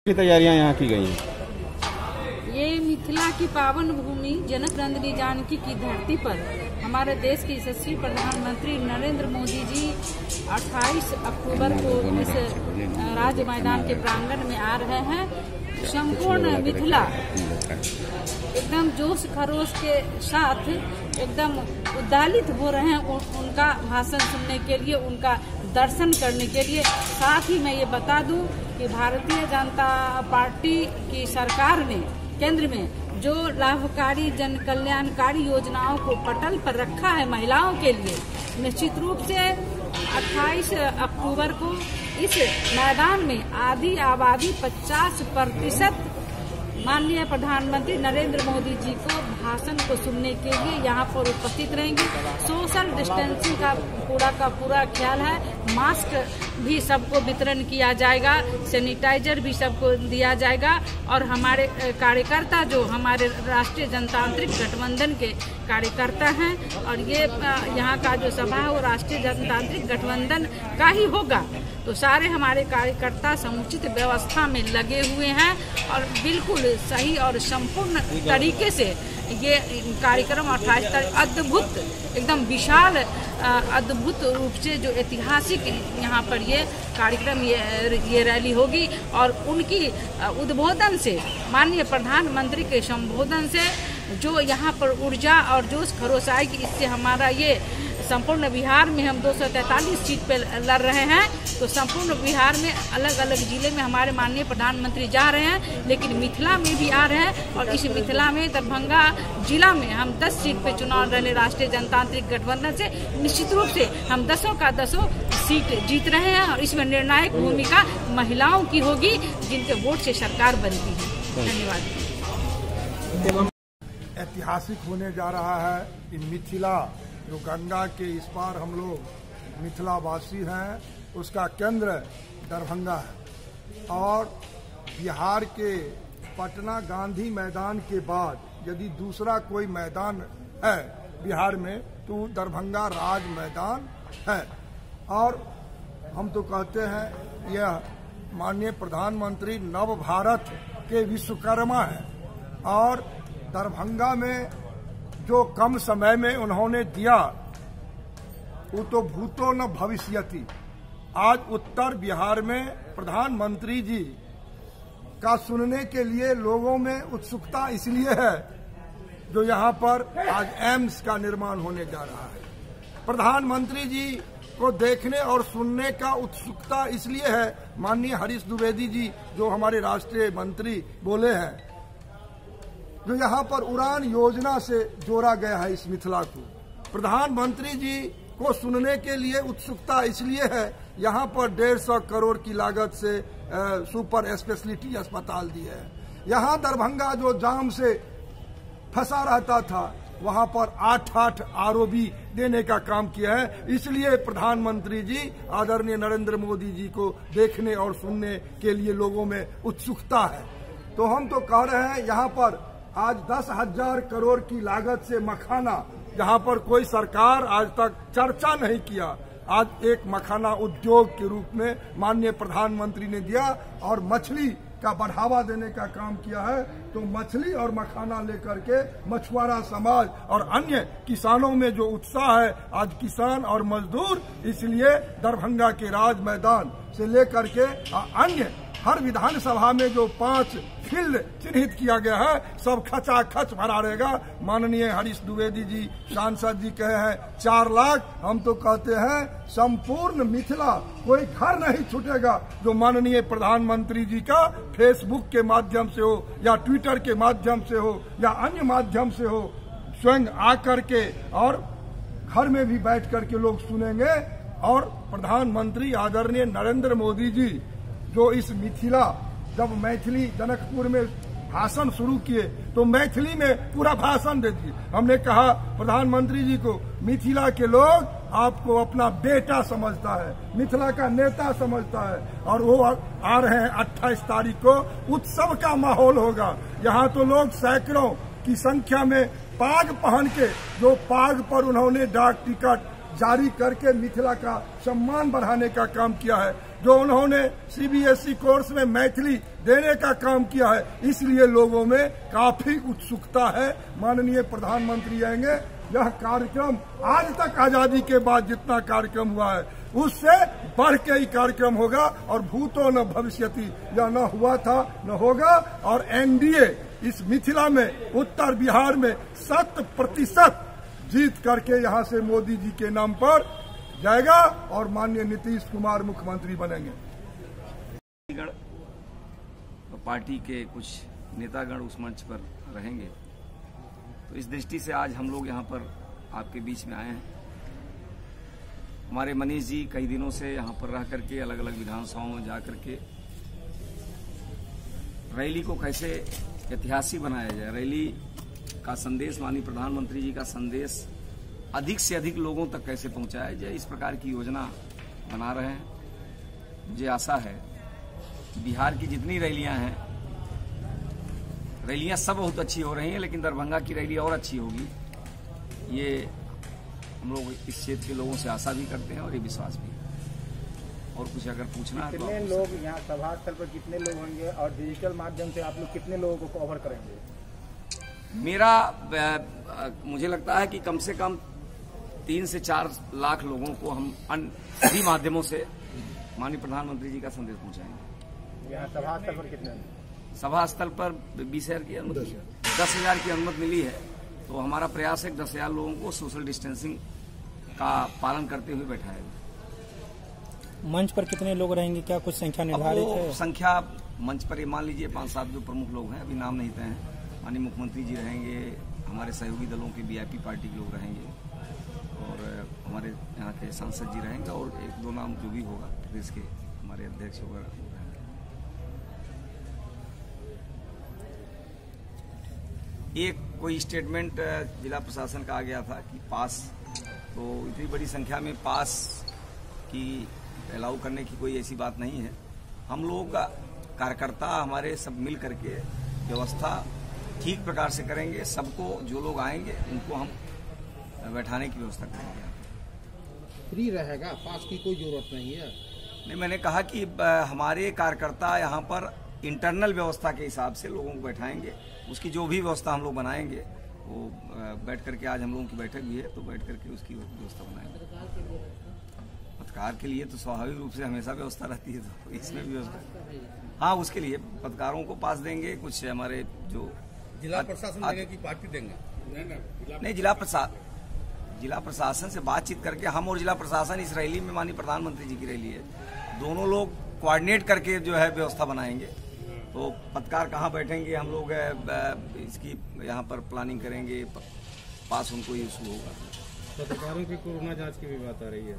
की तैयारियां यहाँ की गई हैं। ये मिथिला की पावन भूमि जनक नंदिनी जानकी की धरती पर हमारे देश के यशस्वी प्रधानमंत्री नरेंद्र मोदी जी 28 अक्टूबर को इस राज मैदान के प्रांगण में आ रहे हैं। संपूर्ण मिथिला एकदम जोश खरोश के साथ एकदम उद्वेलित हो रहे हैं उनका भाषण सुनने के लिए, उनका दर्शन करने के लिए। साथ ही मैं ये बता दूं कि भारतीय जनता पार्टी की सरकार ने केंद्र में जो लाभकारी जन कल्याणकारी योजनाओं को पटल पर रखा है महिलाओं के लिए, निश्चित रूप से 28 अक्टूबर को इस मैदान में आधी आबादी 50% माननीय प्रधानमंत्री नरेंद्र मोदी जी को भाषण को सुनने के लिए यहाँ पर उपस्थित रहेंगे। सोशल डिस्टेंसिंग का पूरा ख्याल है। मास्क भी सबको वितरण किया जाएगा, सैनिटाइजर भी सबको दिया जाएगा। और हमारे कार्यकर्ता जो हमारे राष्ट्रीय जनतांत्रिक गठबंधन के कार्यकर्ता हैं, और ये यहाँ का जो सभा है वो राष्ट्रीय जनतांत्रिक गठबंधन का ही होगा, तो सारे हमारे कार्यकर्ता समुचित व्यवस्था में लगे हुए हैं और बिल्कुल सही और संपूर्ण तरीके से ये कार्यक्रम 28 तारीख अद्भुत एकदम विशाल अद्भुत रूप से जो ऐतिहासिक यहाँ पर ये कार्यक्रम ये रैली होगी। और उनकी उद्बोधन से, माननीय प्रधानमंत्री के संबोधन से जो यहाँ पर ऊर्जा और जोश खरोश आएगी, इससे हमारा ये संपूर्ण बिहार में हम 243 सीट पे लड़ रहे हैं, तो संपूर्ण बिहार में अलग अलग जिले में हमारे माननीय प्रधानमंत्री जा रहे हैं, लेकिन मिथिला में भी आ रहे हैं। और इस मिथिला में दरभंगा जिला में हम 10 सीट पे चुनाव लड़े राष्ट्रीय जनतांत्रिक गठबंधन से। निश्चित रूप से हम 10 सीट जीत रहे हैं और इसमें निर्णायक भूमिका महिलाओं की होगी, जिनके वोट से सरकार बनती है। धन्यवाद। ऐतिहासिक होने जा रहा है इन मिथिला, जो गंगा के इस पार हम लोग मिथिलावासी हैं, उसका केंद्र दरभंगा है। और बिहार के पटना गांधी मैदान के बाद यदि दूसरा कोई मैदान है बिहार में तो दरभंगा राज मैदान है। और हम तो कहते हैं यह माननीय प्रधानमंत्री नव भारत के विश्वकर्मा है। और दरभंगा में जो कम समय में उन्होंने दिया वो तो भूतो न भविष्यति। आज उत्तर बिहार में प्रधानमंत्री जी का सुनने के लिए लोगों में उत्सुकता इसलिए है जो यहाँ पर आज एम्स का निर्माण होने जा रहा है। प्रधानमंत्री जी को देखने और सुनने का उत्सुकता इसलिए है, माननीय हरीश द्विवेदी जी जो हमारे राष्ट्रीय मंत्री बोले हैं, जो यहाँ पर उड़ान योजना से जोड़ा गया है इस मिथिला को। प्रधानमंत्री जी को सुनने के लिए उत्सुकता इसलिए है, यहाँ पर 150 करोड़ की लागत से सुपर स्पेशलिटी अस्पताल दिए है। यहाँ दरभंगा जो जाम से फंसा रहता था, वहाँ पर 8 आरओबी देने का काम किया है। इसलिए प्रधानमंत्री जी आदरणीय नरेंद्र मोदी जी को देखने और सुनने के लिए लोगों में उत्सुकता है। तो हम तो कह रहे हैं यहाँ पर आज 10,000 करोड़ की लागत से मखाना, जहां पर कोई सरकार आज तक चर्चा नहीं किया, आज एक मखाना उद्योग के रूप में माननीय प्रधानमंत्री ने दिया और मछली का बढ़ावा देने का काम किया है। तो मछली और मखाना लेकर के मछुआरा समाज और अन्य किसानों में जो उत्साह है, आज किसान और मजदूर, इसलिए दरभंगा के राज मैदान से लेकर के अन्य हर विधानसभा में जो 5 फील्ड चिन्हित किया गया है, सब खचाखच भरा रहेगा। माननीय हरीश द्विवेदी जी सांसद जी कहे हैं 4 लाख, हम तो कहते हैं संपूर्ण मिथिला कोई घर नहीं छूटेगा जो माननीय प्रधानमंत्री जी का फेसबुक के माध्यम से हो या ट्विटर के माध्यम से हो या अन्य माध्यम से हो, स्वयं आकर के और घर में भी बैठ कर के लोग सुनेंगे। और प्रधानमंत्री आदरणीय नरेंद्र मोदी जी जो इस मिथिला, जब मैथिली जनकपुर में भाषण शुरू किए तो मैथिली में पूरा भाषण दे दिए। हमने कहा प्रधानमंत्री जी को, मिथिला के लोग आपको अपना बेटा समझता है, मिथिला का नेता समझता है, और वो आ रहे हैं 28 तारीख को। उत्सव का माहौल होगा। यहाँ तो लोग सैकड़ों की संख्या में पाग पहन के, जो पाग पर उन्होंने डाक टिकट जारी करके मिथिला का सम्मान बढ़ाने का काम किया है, जो उन्होंने सीबीएसई कोर्स में मैथिली देने का काम किया है, इसलिए लोगों में काफी उत्सुकता है। माननीय प्रधानमंत्री आएंगे। यह कार्यक्रम आज तक आजादी के बाद जितना कार्यक्रम हुआ है उससे बढ़ के ही कार्यक्रम होगा और भूतो न भविष्यति, यह न हुआ था न होगा। और एनडीए इस मिथिला में, उत्तर बिहार में 100% जीत करके यहाँ से मोदी जी के नाम पर जाएगा और माननीय नीतीश कुमार मुख्यमंत्री बनेंगे। पार्टी के कुछ नेतागण उस मंच पर रहेंगे, तो इस दृष्टि से आज हम लोग यहाँ पर आपके बीच में आए हैं। हमारे मनीष जी कई दिनों से यहाँ पर रह करके अलग अलग विधानसभाओं में जा करके रैली को कैसे ऐतिहासिक बनाया जाए, रैली का संदेश, माननीय प्रधानमंत्री जी का संदेश अधिक से अधिक लोगों तक कैसे पहुंचाया जाए, इस प्रकार की योजना बना रहे हैं। मुझे आशा है बिहार की जितनी रैलियां हैं, रैलियां सब बहुत अच्छी हो रही हैं, लेकिन दरभंगा की रैली और अच्छी होगी, ये हम लोग इस क्षेत्र के लोगों से आशा भी करते हैं और ये विश्वास भी है। और कुछ अगर पूछना है तो कितने लोग यहाँ सभा स्थल पर कितने लोग होंगे और डिजिटल माध्यम से आप लोग कितने लोगों को कवर करेंगे? मुझे लगता है कि कम से कम 3 से 4 लाख लोगों को हम सभी माध्यमों से माननीय प्रधानमंत्री जी का संदेश पहुंचाएंगे। यहाँ सभा स्थल पर कितने? सभा स्थल पर 20,000 की अनुमति, 10,000 की अनुमति मिली है, तो हमारा प्रयास है 10,000 लोगों को सोशल डिस्टेंसिंग का पालन करते हुए बैठाएगा। मंच पर कितने लोग रहेंगे, क्या कुछ संख्या निर्धारित है? संख्या मंच पर मान लीजिए 5-7 जो प्रमुख लोग हैं, अभी नाम नहीं तय हैं। माननीय मुख्यमंत्री जी रहेंगे, हमारे सहयोगी दलों के वीआईपी पार्टी के लोग रहेंगे और हमारे यहाँ के सांसद जी रहेंगे और 1-2 नाम जो भी होगा प्रदेश के हमारे अध्यक्ष वगैरह। एक कोई स्टेटमेंट जिला प्रशासन का आ गया था कि पास, तो इतनी बड़ी संख्या में पास की अलाउ करने की कोई ऐसी बात नहीं है। हम लोग कार्यकर्ता हमारे सब मिल करके व्यवस्था ठीक प्रकार से करेंगे। सबको, जो लोग आएंगे उनको हम बैठाने की व्यवस्था करेंगे। फ्री रहेगा, पास की कोई जरूरत नहीं है। नहीं, मैंने कहा कि हमारे कार्यकर्ता यहाँ पर इंटरनल व्यवस्था के हिसाब से लोगों को बैठाएंगे। उसकी जो भी व्यवस्था हम लोग बनाएंगे वो बैठ करके, आज हम लोगों की बैठक भी है, तो बैठ करके उसकी व्यवस्था बनाएंगे। पत्रकार के लिए तो स्वाभाविक रूप से हमेशा व्यवस्था रहती है, तो इसमें भी व्यवस्था, हाँ, उसके लिए पत्रकारों को पास देंगे। कुछ हमारे जो जिला प्रशासन देंगे कि पार्टी देंगे? नहीं, जिला प्रशासन से बातचीत करके हम और जिला प्रशासन इस रैली में, माननीय प्रधानमंत्री जी की रैली है, दोनों लोग कोऑर्डिनेट करके जो है व्यवस्था बनाएंगे। तो पत्रकार कहाँ बैठेंगे, हम लोग इसकी यहाँ पर प्लानिंग करेंगे, पास उनको ही इशू होगा। पत्रकारों की कोरोना जांच की भी बात आ रही है।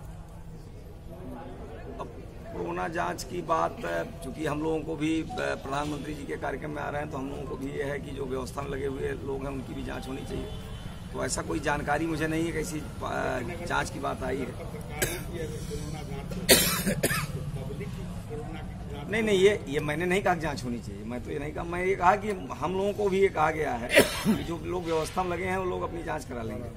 अब कोरोना जांच की बात, चूंकि हम लोगों को भी प्रधानमंत्री जी के कार्यक्रम में आ रहे हैं, तो हम लोगों को भी ये है कि जो व्यवस्था में लगे हुए लोग हैं उनकी भी जांच होनी चाहिए। तो ऐसा कोई जानकारी मुझे नहीं है, कैसी जांच की बात आई है। नहीं, ये मैंने नहीं कहा कि जांच होनी चाहिए, मैं तो ये नहीं कहा। मैं ये कहा कि हम लोगों को भी ये कहा गया है कि जो लोग व्यवस्था में लगे हैं वो लोग अपनी जांच करा लेंगे।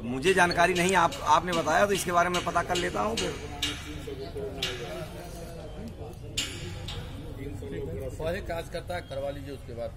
मुझे जानकारी नहीं, आपने बताया तो इसके बारे में पता कर लेता हूँ फिर। कार्यकर्ता करवा लीजिए, उसके बाद